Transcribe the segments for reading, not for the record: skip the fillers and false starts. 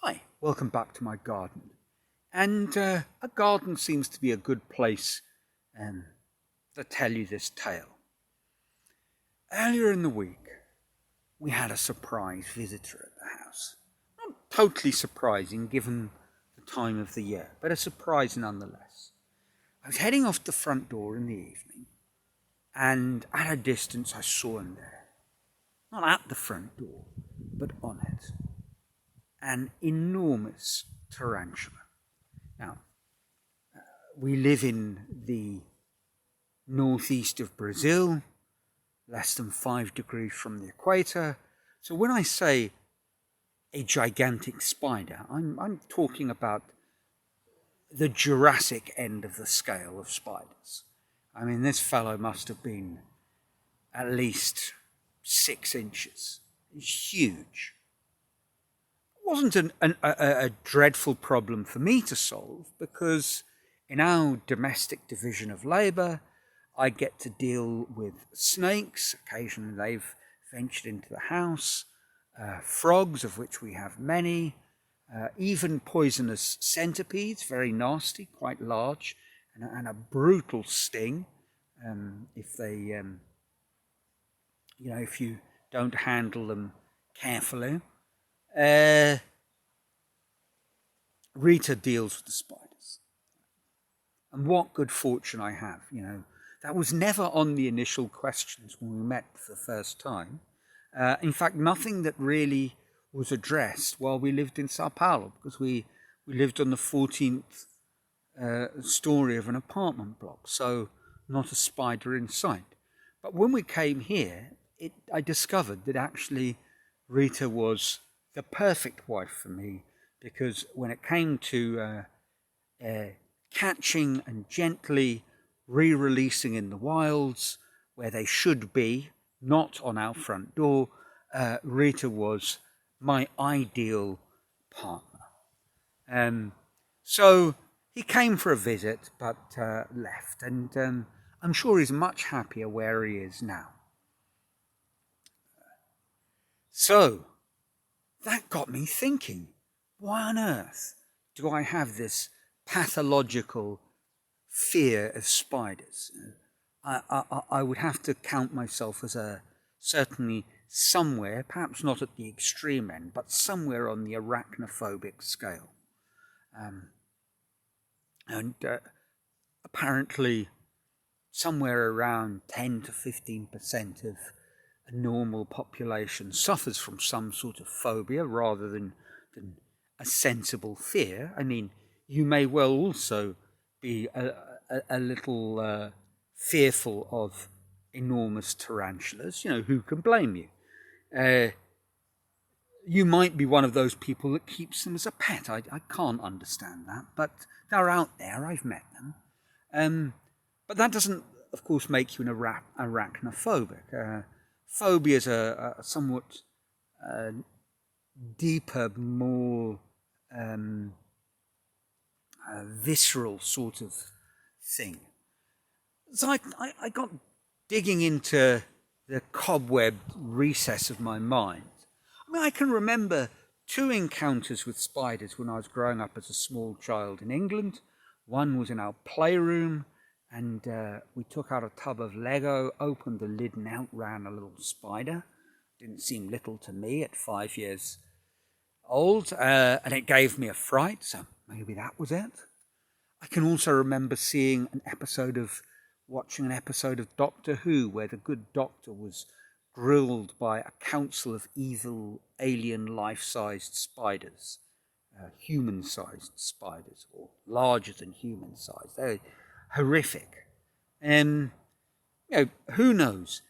Hi, welcome back to my garden. And a garden seems to be a good place to tell you this tale. Earlier in the week, we had a surprise visitor at the house. Not totally surprising given the time of the year, but a surprise nonetheless. I was heading off the front door in the evening, and at a distance I saw him there. Not at the front door, but on it. An enormous tarantula. Now, we live in the northeast of Brazil, less than 5 degrees from the equator. So when I say a gigantic spider, I'm talking about the Jurassic end of the scale of spiders. I mean, this fellow must have been at least 6 inches. It's huge. Wasn't a dreadful problem for me to solve because in our domestic division of labour, I get to deal with snakes. Occasionally they've ventured into the house, frogs, of which we have many, even poisonous centipedes, very nasty, quite large, and a brutal sting if they, if you don't handle them carefully. Rita deals with the spiders. And what good fortune I have, That was never on the initial questions when we met for the first time. In fact, nothing that really was addressed while we lived in Sao Paulo, because we lived on the 14th story of an apartment block, so not a spider in sight. But when we came here, I discovered that actually Rita was the perfect wife for me, because when it came to catching and gently re-releasing in the wilds where they should be, not on our front door, Rita was my ideal partner. So he came for a visit but left, and I'm sure he's much happier where he is now. So that got me thinking, why on earth do I have this pathological fear of spiders? I would have to count myself as certainly somewhere, perhaps not at the extreme end, but somewhere on the arachnophobic scale. Apparently somewhere around 10 to 15% of a normal population suffers from some sort of phobia rather than a sensible fear. I mean, you may well also be a little fearful of enormous tarantulas. Who can blame you? You might be one of those people that keeps them as a pet. I can't understand that, but they're out there. I've met them. But that doesn't, of course, make you an arachnophobic. Phobias are somewhat deeper, more visceral sort of thing. So I got digging into the cobwebbed recess of my mind. I mean, I can remember 2 encounters with spiders when I was growing up as a small child in England. One was in our playroom, and we took out a tub of Lego, opened the lid, and out ran a little spider. Didn't seem little to me at 5 years old, and it gave me a fright, so maybe that was it. I can also remember watching an episode of Doctor Who, where the good doctor was grilled by a council of evil alien life-sized spiders, human-sized spiders, or larger than human-sized. They're horrific. Who knows?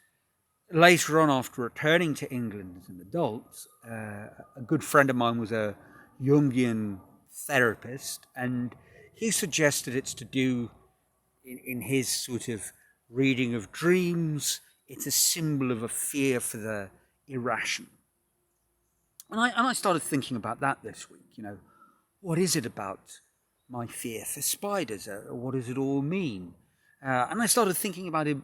Later on, after returning to England as an adult, a good friend of mine was a Jungian therapist, and he suggested it's to do, in his sort of reading of dreams, it's a symbol of a fear for the irrational. And I started thinking about that this week. What is it about my fear for spiders? What does it all mean? And I started thinking about it,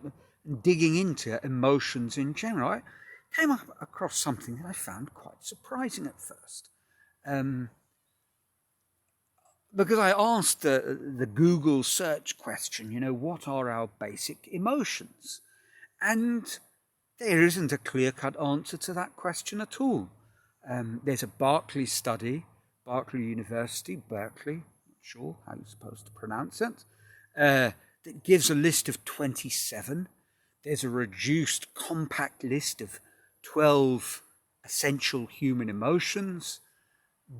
digging into emotions in general. I came across something that I found quite surprising at first. because I asked the Google search question, what are our basic emotions? And there isn't a clear-cut answer to that question at all. There's a Berkeley study, Berkeley University, Berkeley, not sure how you're supposed to pronounce it, that gives a list of 27. There's a reduced compact list of 12 essential human emotions.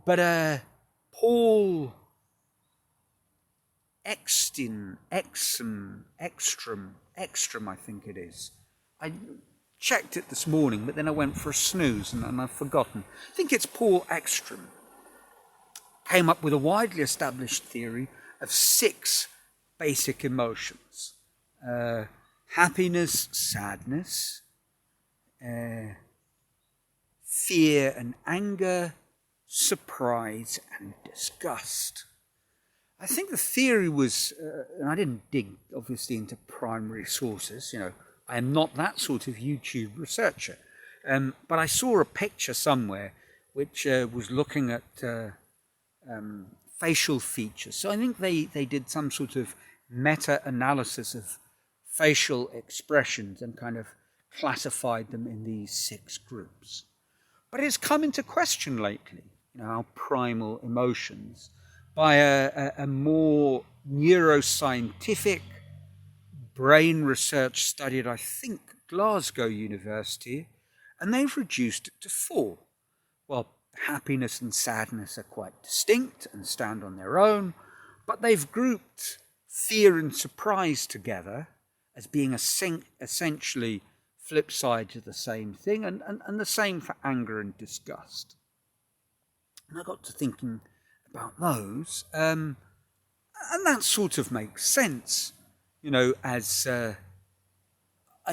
But Paul Ekstrom, I think it is. I checked it this morning, but then I went for a snooze and I've forgotten. I think it's Paul Ekstrom. Came up with a widely established theory of 6 basic emotions. Happiness, sadness, fear and anger, surprise and disgust. I think the theory was, and I didn't dig obviously into primary sources, I am not that sort of YouTube researcher, but I saw a picture somewhere which was looking at facial features. So I think they did some sort of meta-analysis of facial expressions and kind of classified them in these 6 groups. But it's come into question lately, our primal emotions, by a more neuroscientific brain research study at, I think, Glasgow University, and they've reduced it to 4. Well, happiness and sadness are quite distinct and stand on their own, but they've grouped fear and surprise together as being essentially flip sides of the same thing, and the same for anger and disgust. And I got to thinking about those, and that sort of makes sense, as I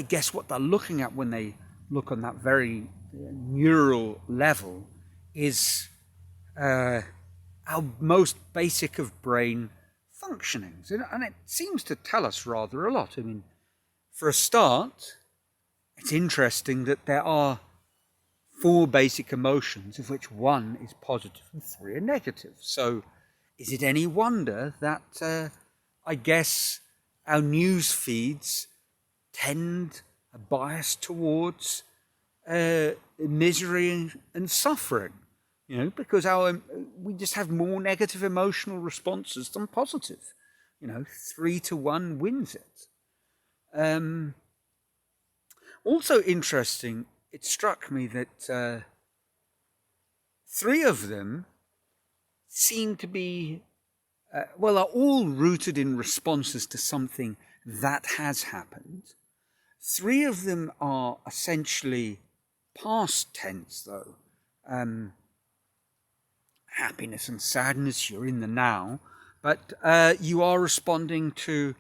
guess what they're looking at when they look on that very neural level is our most basic of brain functionings. And it seems to tell us rather a lot. I mean, for a start, it's interesting that there are 4 basic emotions, of which 1 is positive and 3 are negative. So is it any wonder that I guess our news feeds tend a bias towards misery and suffering? Because we just have more negative emotional responses than positive. 3-1 wins it. Also interesting, it struck me that 3 of them seem to be, are all rooted in responses to something that has happened. 3 of them are essentially past tense, though. Happiness and sadness, you're in the now, but you are responding to,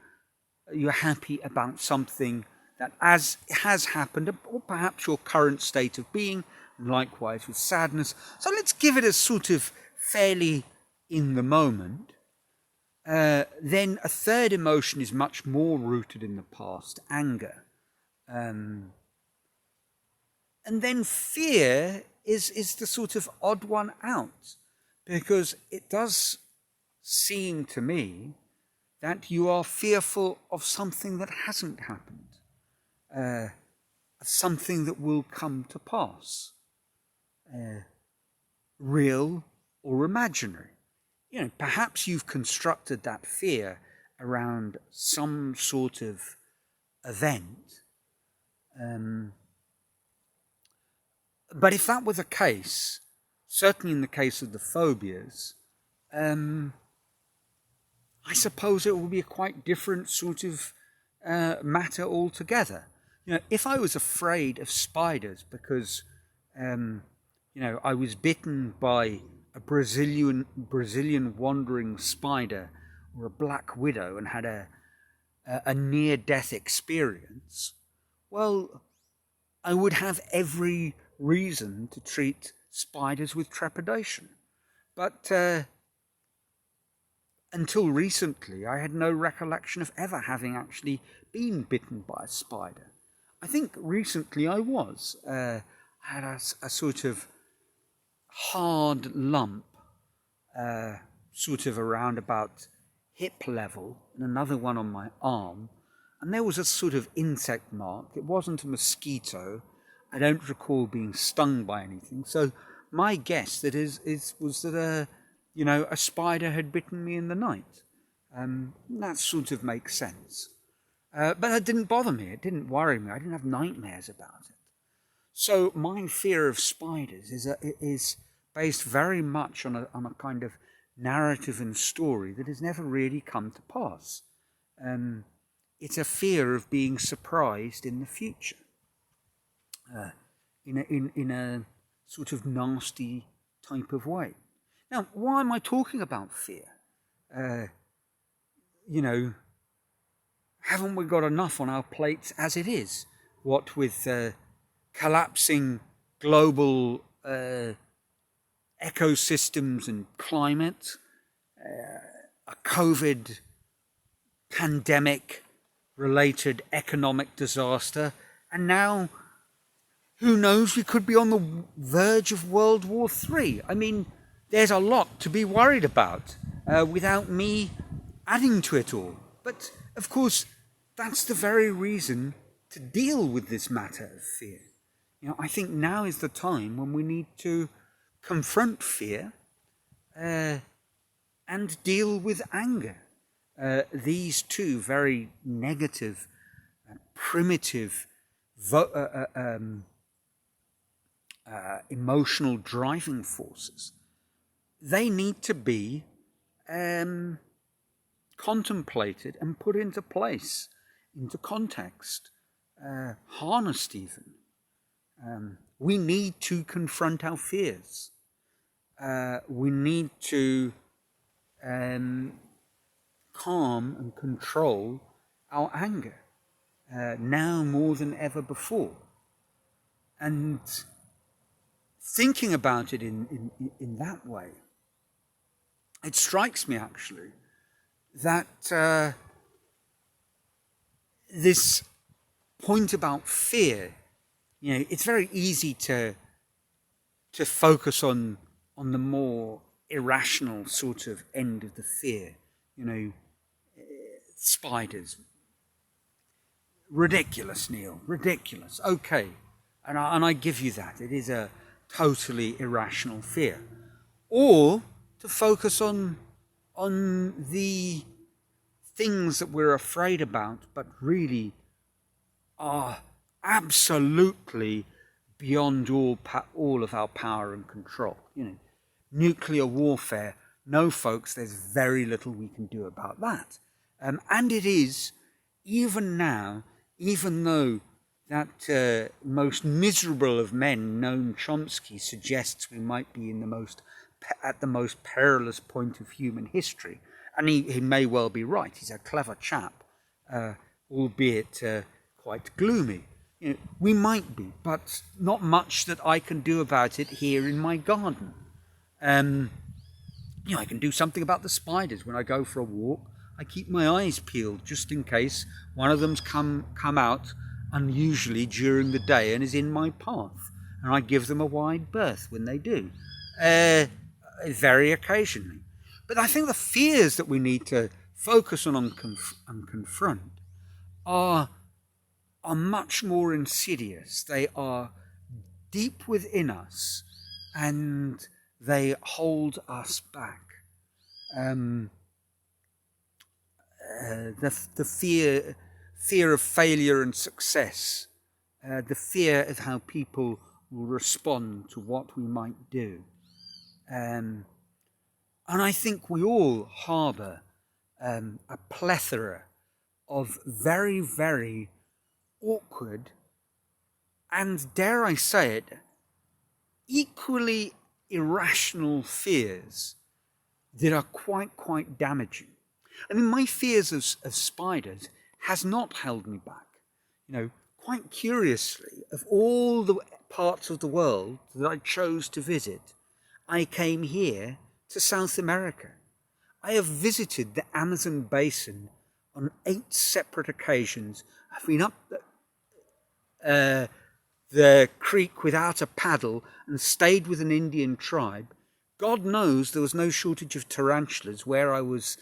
you're happy about something that has happened, or perhaps your current state of being, likewise with sadness. So let's give it a sort of fairly in the moment. Then a third emotion is much more rooted in the past, anger. And then fear is the sort of odd one out, because it does seem to me that you are fearful of something that hasn't happened, something that will come to pass, real or imaginary. Perhaps you've constructed that fear around some sort of event. But if that were the case, certainly in the case of the phobias, I suppose it would be a quite different sort of matter altogether. If I was afraid of spiders because, I was bitten by a Brazilian wandering spider or a black widow and had a near-death experience, well, I would have every reason to treat spiders with trepidation. But until recently, I had no recollection of ever having actually been bitten by a spider. I think recently I was. I had a sort of hard lump sort of around about hip level and another one on my arm. And there was a sort of insect mark. It wasn't a mosquito. I don't recall being stung by anything. So my guess was that a spider had bitten me in the night. That sort of makes sense. But it didn't bother me. It didn't worry me. I didn't have nightmares about it. So my fear of spiders is based very much on a kind of narrative and story that has never really come to pass. It's a fear of being surprised in the future, in a sort of nasty type of way. Now, why am I talking about fear? Haven't we got enough on our plates as it is? What with collapsing global ecosystems and climate, a COVID pandemic related economic disaster, and now who knows, we could be on the verge of World War III. I mean, there's a lot to be worried about without me adding to it all. But of course, that's the very reason to deal with this matter of fear. I think now is the time when we need to confront fear and deal with anger. These two very negative, primitive, emotional driving forces. They need to be contemplated and put into place, into context, harnessed even. We need to confront our fears. We need to calm and control our anger now more than ever before. And thinking about it in that way, it strikes me actually that this point about fear, it's very easy to focus on the more irrational sort of end of the fear. Spiders. Ridiculous, Neil. Ridiculous. Okay. And I give you that. It is a totally irrational fear. Or to focus on the things that we're afraid about, but really are absolutely beyond all of our power and control. Nuclear warfare. No, folks, there's very little we can do about that. And it is, even now, even though that most miserable of men, Noam Chomsky, suggests we might be at the most perilous point of human history, and he may well be right. He's a clever chap, albeit quite gloomy. We might be, but not much that I can do about it here in my garden. I can do something about the spiders. When I go for a walk, I keep my eyes peeled just in case one of them's come out unusually during the day and is in my path, and I give them a wide berth when they do, very occasionally. But I think the fears that we need to focus on and confront are much more insidious. They are deep within us, and they hold us back. The fear of failure and success, the fear of how people will respond to what we might do. And I think we all harbour a plethora of very, very awkward and, dare I say it, equally irrational fears that are quite damaging. I mean, my fears of spiders has not held me back. Quite curiously, of all the parts of the world that I chose to visit, I came here to South America. I have visited the Amazon basin on 8 separate occasions. I've been up the creek without a paddle and stayed with an Indian tribe, God knows there was no shortage of tarantulas where I was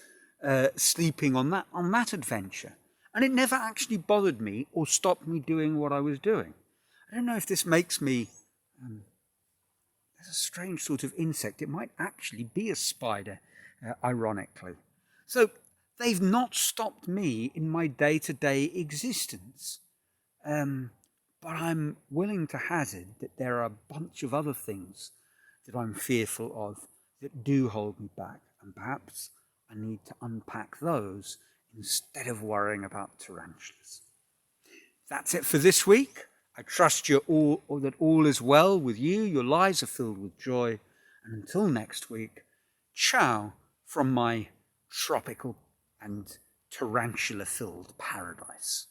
sleeping on that adventure. And it never actually bothered me or stopped me doing what I was doing. I don't know if this makes me... there's a strange sort of insect. It might actually be a spider, ironically. So they've not stopped me in my day-to-day existence. But I'm willing to hazard that there are a bunch of other things that I'm fearful of that do hold me back. And perhaps I need to unpack those instead of worrying about tarantulas. That's it for this week. I trust that all is well with you. Your lives are filled with joy. And until next week, ciao from my tropical and tarantula-filled paradise.